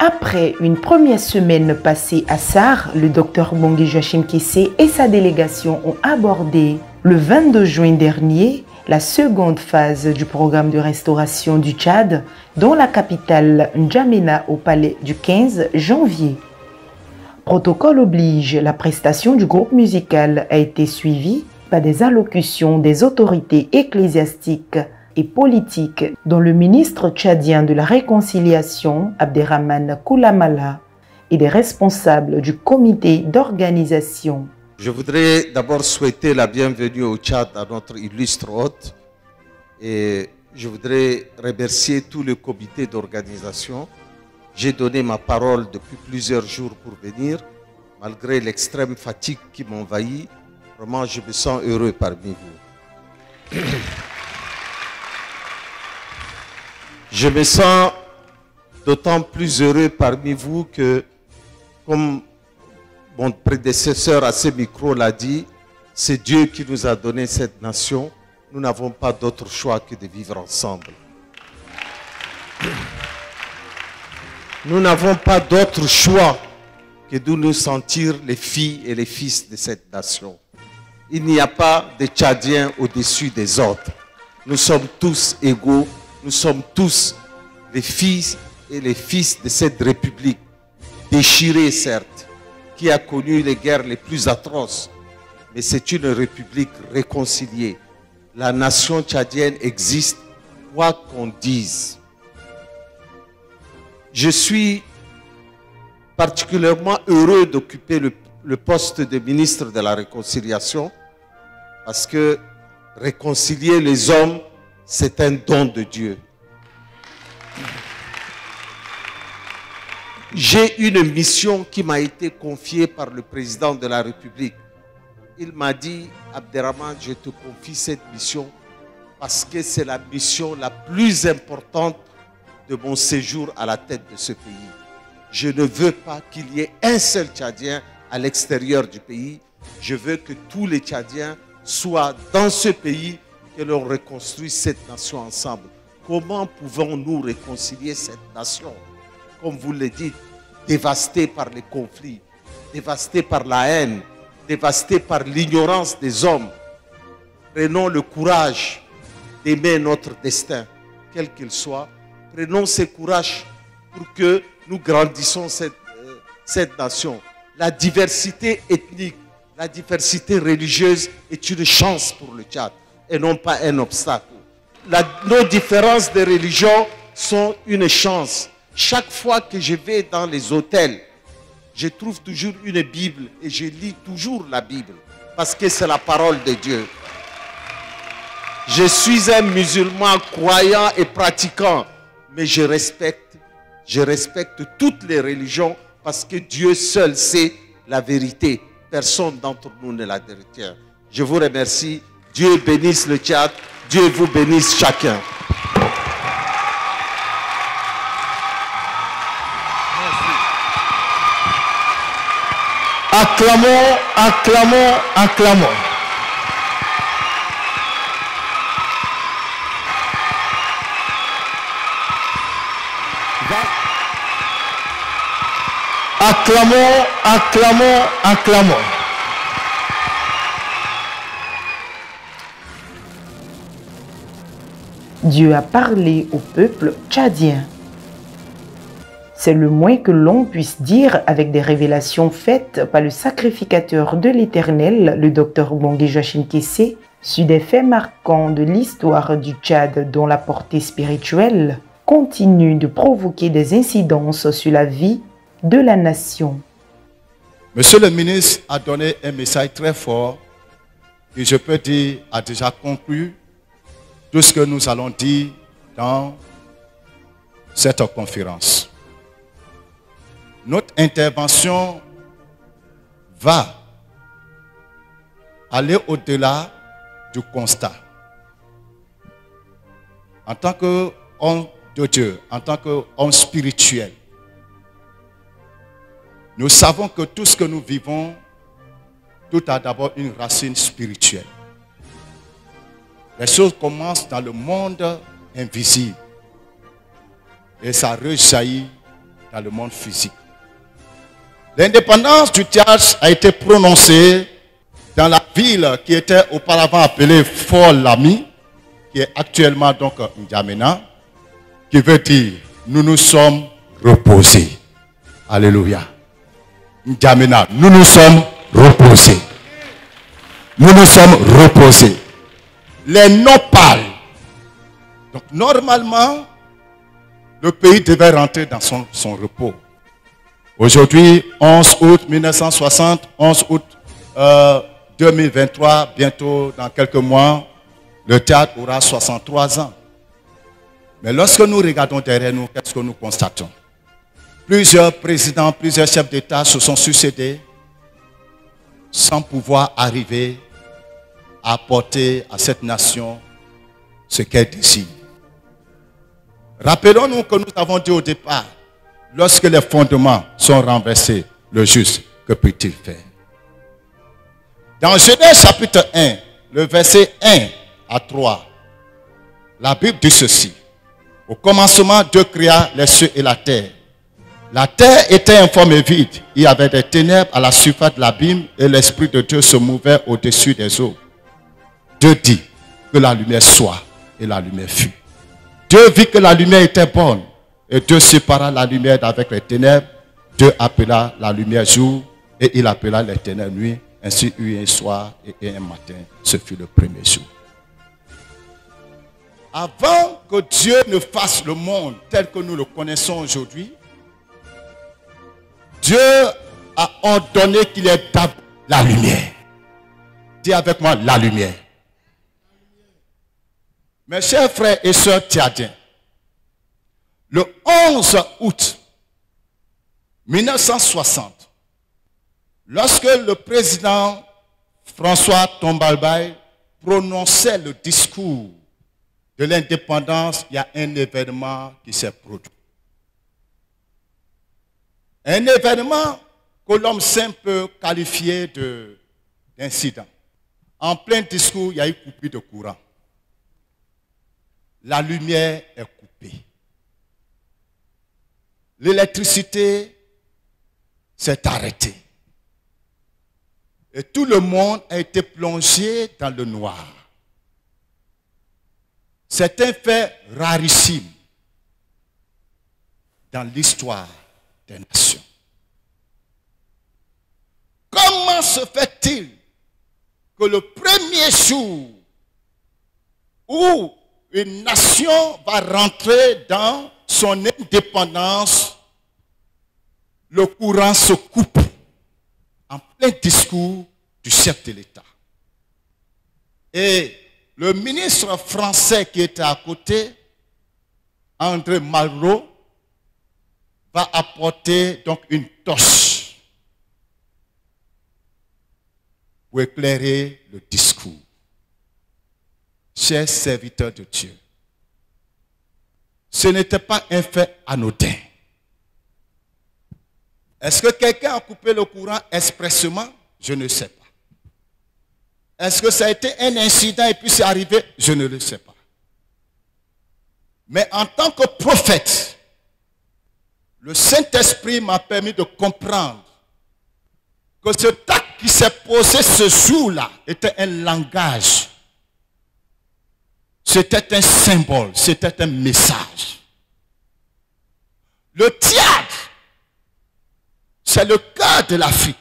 Après une première semaine passée à SAR, le Dr Bongui Joachim Kessé et sa délégation ont abordé le 22 juin dernier la seconde phase du programme de restauration du Tchad dans la capitale N'Djamena au palais du 15 janvier. Protocole oblige, la prestation du groupe musical a été suivie par des allocutions des autorités ecclésiastiques et politiques, dont le ministre tchadien de la Réconciliation, Abderrahmane Koulamala, et des responsables du comité d'organisation. Je voudrais d'abord souhaiter la bienvenue au Tchad à notre illustre hôte et je voudrais remercier tout le comité d'organisation. J'ai donné ma parole depuis plusieurs jours pour venir, malgré l'extrême fatigue qui m'envahit. Vraiment, je me sens heureux parmi vous. Je me sens d'autant plus heureux parmi vous que, comme mon prédécesseur à ce micro l'a dit, c'est Dieu qui nous a donné cette nation. Nous n'avons pas d'autre choix que de vivre ensemble. Nous n'avons pas d'autre choix que de nous sentir les filles et les fils de cette nation. Il n'y a pas de Tchadiens au-dessus des autres. Nous sommes tous égaux. Nous sommes tous les fils et les fils de cette république, déchirée certes, qui a connu les guerres les plus atroces, mais c'est une république réconciliée. La nation tchadienne existe, quoi qu'on dise. Je suis particulièrement heureux d'occuper le poste de ministre de la Réconciliation, parce que réconcilier les hommes, c'est un don de Dieu. J'ai une mission qui m'a été confiée par le président de la République. Il m'a dit, Abderrahmane, je te confie cette mission parce que c'est la mission la plus importante de mon séjour à la tête de ce pays. Je ne veux pas qu'il y ait un seul Tchadien à l'extérieur du pays. Je veux que tous les Tchadiens soient dans ce pays, que l'on reconstruise cette nation ensemble. Comment pouvons-nous réconcilier cette nation, comme vous le dites, dévastée par les conflits, dévastée par la haine, dévastée par l'ignorance des hommes? Prenons le courage d'aimer notre destin, quel qu'il soit. Prenons ce courage pour que nous grandissons cette nation. La diversité ethnique, la diversité religieuse est une chance pour le Tchad et non pas un obstacle. Nos différences de religion sont une chance. Chaque fois que je vais dans les hôtels, je trouve toujours une Bible et je lis toujours la Bible parce que c'est la parole de Dieu. Je suis un musulman croyant et pratiquant, mais je respecte toutes les religions parce que Dieu seul sait la vérité. Personne d'entre nous ne la détient. Je vous remercie. Dieu bénisse le Tchad. Dieu vous bénisse chacun. Acclamons, acclamons, acclamons. Acclamons, acclamons, acclamons. Dieu a parlé au peuple tchadien. C'est le moins que l'on puisse dire avec des révélations faites par le sacrificateur de l'Éternel, le Dr Bongui Joachim Kessé, sur des faits marquants de l'histoire du Tchad dont la portée spirituelle continue de provoquer des incidences sur la vie de la nation. Monsieur le ministre a donné un message très fort et je peux dire a déjà conclu tout ce que nous allons dire dans cette conférence. Notre intervention va aller au-delà du constat. En tant qu'homme de Dieu, en tant qu'homme spirituel, nous savons que tout ce que nous vivons, tout a d'abord une racine spirituelle. Les choses commencent dans le monde invisible et ça rejaillit dans le monde physique. L'indépendance du théâtre a été prononcée dans la ville qui était auparavant appelée Fort Lamy, qui est actuellement donc N'Djamena, qui veut dire nous nous sommes reposés. Alléluia. N'Djamena, nous nous sommes reposés. Nous nous sommes reposés. Les nopales. Donc normalement, le pays devait rentrer dans son repos. Aujourd'hui, 11 août 1960, 11 août 2023, bientôt dans quelques mois, le théâtre aura 63 ans. Mais lorsque nous regardons derrière nous, qu'est-ce que nous constatons? Plusieurs présidents, plusieurs chefs d'État se sont succédés sans pouvoir arriver à apporter à cette nation ce qu'elle désire. Rappelons-nous que nous avons dit au départ, lorsque les fondements sont renversés, le juste, que peut-il faire? Dans Genèse chapitre 1, le verset 1 à 3, la Bible dit ceci. Au commencement, Dieu créa les cieux et la terre. La terre était informe et vide. Il y avait des ténèbres à la surface de l'abîme et l'Esprit de Dieu se mouvait au-dessus des eaux. Dieu dit que la lumière soit et la lumière fut. Dieu vit que la lumière était bonne et Dieu sépara la lumière d'avec les ténèbres. Dieu appela la lumière jour et il appela les ténèbres nuit. Ainsi eut un soir et un matin. Ce fut le premier jour. Avant que Dieu ne fasse le monde tel que nous le connaissons aujourd'hui, Dieu a ordonné qu'il y ait d'abord la lumière. Dis avec moi, la lumière. Mes chers frères et sœurs tchadiens, le 11 août 1960, lorsque le président François Tombalbaye prononçait le discours de l'indépendance, il y a un événement qui s'est produit. Un événement que l'homme simple peut qualifier d'incident. En plein discours, il y a eu coupure de courant. La lumière est coupée. L'électricité s'est arrêtée. Et tout le monde a été plongé dans le noir. C'est un fait rarissime dans l'histoire des nations. Comment se fait-il que le premier jour où une nation va rentrer dans son indépendance, le courant se coupe en plein discours du chef de l'État? Et le ministre français qui était à côté, André Malraux, va apporter donc une torche pour éclairer le discours. Chers serviteurs de Dieu, ce n'était pas un fait anodin. Est-ce que quelqu'un a coupé le courant expressément? Je ne sais pas. Est-ce que ça a été un incident et puis c'est arrivé? Je ne le sais pas. Mais en tant que prophète, le Saint-Esprit m'a permis de comprendre que ce acte qui s'est posé ce jour-là était un langage. C'était un symbole, c'était un message. Le théâtre, c'est le cœur de l'Afrique.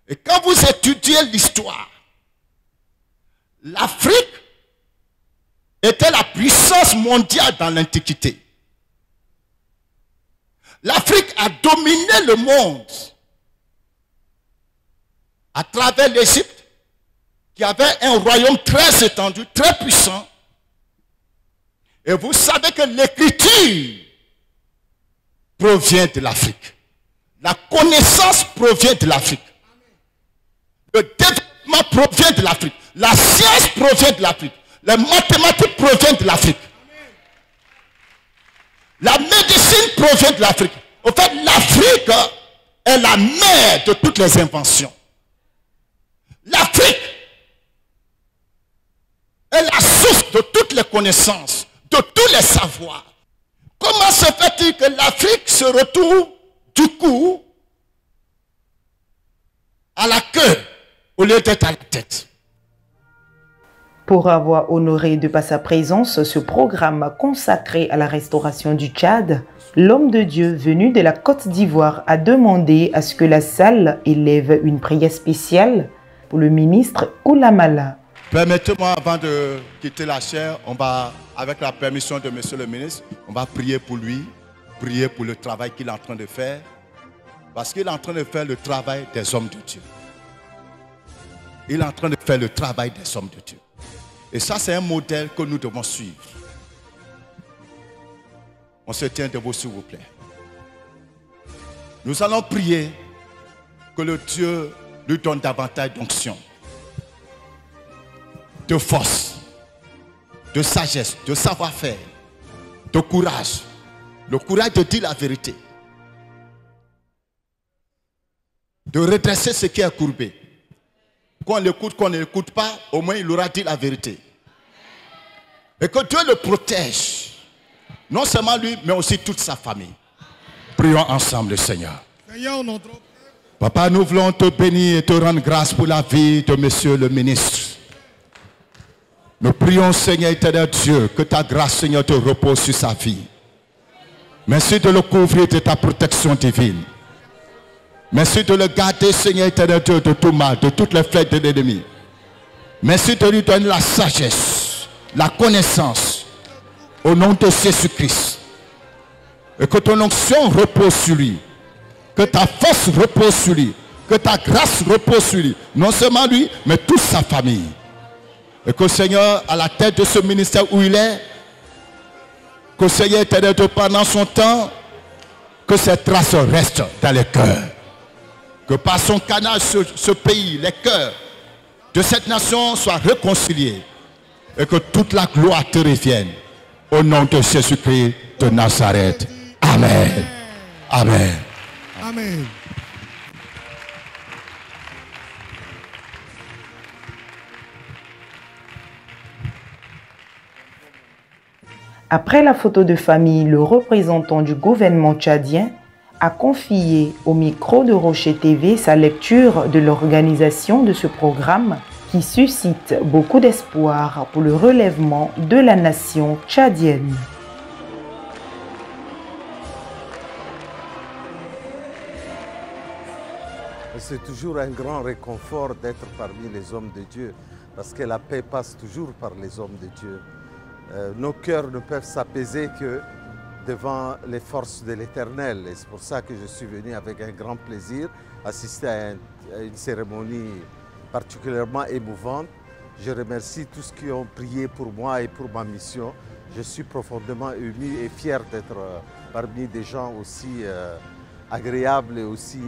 Et quand vous étudiez l'histoire, l'Afrique était la puissance mondiale dans l'Antiquité. L'Afrique a dominé le monde à travers l'Égypte, qui avait un royaume très étendu, très puissant. Et vous savez que l'écriture provient de l'Afrique. La connaissance provient de l'Afrique. Le développement provient de l'Afrique. La science provient de l'Afrique. Les mathématiques proviennent de l'Afrique. La médecine provient de l'Afrique. En fait, l'Afrique est la mère de toutes les inventions. L'Afrique est la source de toutes les connaissances, de tous les savoirs. Comment se fait-il que l'Afrique se retrouve du coup à la queue au lieu d'être à la tête? Pour avoir honoré de par sa présence ce programme consacré à la restauration du Tchad, l'homme de Dieu venu de la Côte d'Ivoire a demandé à ce que la salle élève une prière spéciale pour le ministre Koulamala. Permettez-moi, avant de quitter la chaire, on va, avec la permission de monsieur le ministre, on va prier pour lui, prier pour le travail qu'il est en train de faire, parce qu'il est en train de faire le travail des hommes de Dieu. Il est en train de faire le travail des hommes de Dieu. Et ça, c'est un modèle que nous devons suivre. On se tient debout, s'il vous plaît. Nous allons prier que le Dieu lui donne davantage d'onction, de force, de sagesse, de savoir-faire, de courage. Le courage de dire la vérité. De redresser ce qui est courbé. Qu'on l'écoute, qu'on ne l'écoute pas, au moins il aura dit la vérité. Et que Dieu le protège. Non seulement lui, mais aussi toute sa famille. Prions ensemble, Seigneur. Papa, nous voulons te bénir et te rendre grâce pour la vie de monsieur le ministre. Nous prions, Seigneur éternel Dieu, que ta grâce, Seigneur, te repose sur sa vie. Merci de le couvrir de ta protection divine. Merci de le garder, Seigneur éternel Dieu, de tout mal, de toutes les flèches de l'ennemi. Merci de lui donner la sagesse, la connaissance, au nom de Jésus-Christ. Et que ton onction repose sur lui. Que ta force repose sur lui. Que ta grâce repose sur lui. Non seulement lui, mais toute sa famille. Et que Seigneur, à la tête de ce ministère où il est, que Seigneur éternel Dieu, pendant son temps, que ces traces restent dans les cœurs. Que par son canal, ce pays, les cœurs de cette nation soient réconciliés. Et que toute la gloire te revienne. Au nom de Jésus-Christ de Nazareth. Amen. Amen. Amen. Après la photo de famille, le représentant du gouvernement tchadien a confié au micro de Rocher TV sa lecture de l'organisation de ce programme qui suscite beaucoup d'espoir pour le relèvement de la nation tchadienne. C'est toujours un grand réconfort d'être parmi les hommes de Dieu, parce que la paix passe toujours par les hommes de Dieu. Nos cœurs ne peuvent s'apaiser que devant les forces de l'Éternel. Et c'est pour ça que je suis venu avec un grand plaisir assister à une cérémonie particulièrement émouvante. Je remercie tous ceux qui ont prié pour moi et pour ma mission. Je suis profondément ému et fier d'être parmi des gens aussi agréables et aussi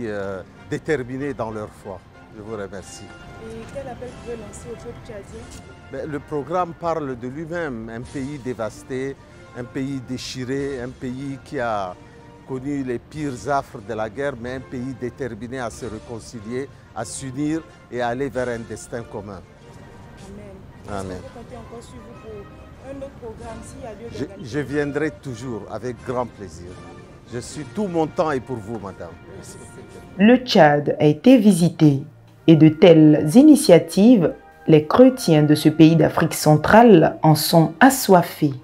déterminés dans leur foi. Je vous remercie. Et quel appel pouvez lancer au peuple tchadien? Le programme parle de lui-même, un pays dévasté, un pays déchiré, un pays qui a connu les pires affres de la guerre, mais un pays déterminé à se réconcilier, à s'unir et à aller vers un destin commun. Amen. Amen. Est-ce que vous comptez encore suivre pour un autre programme s'il y a lieu d'organiser? Je viendrai toujours avec grand plaisir. Je suis tout mon temps et pour vous, madame. Merci. Le Tchad a été visité et de telles initiatives, les chrétiens de ce pays d'Afrique centrale en sont assoiffés.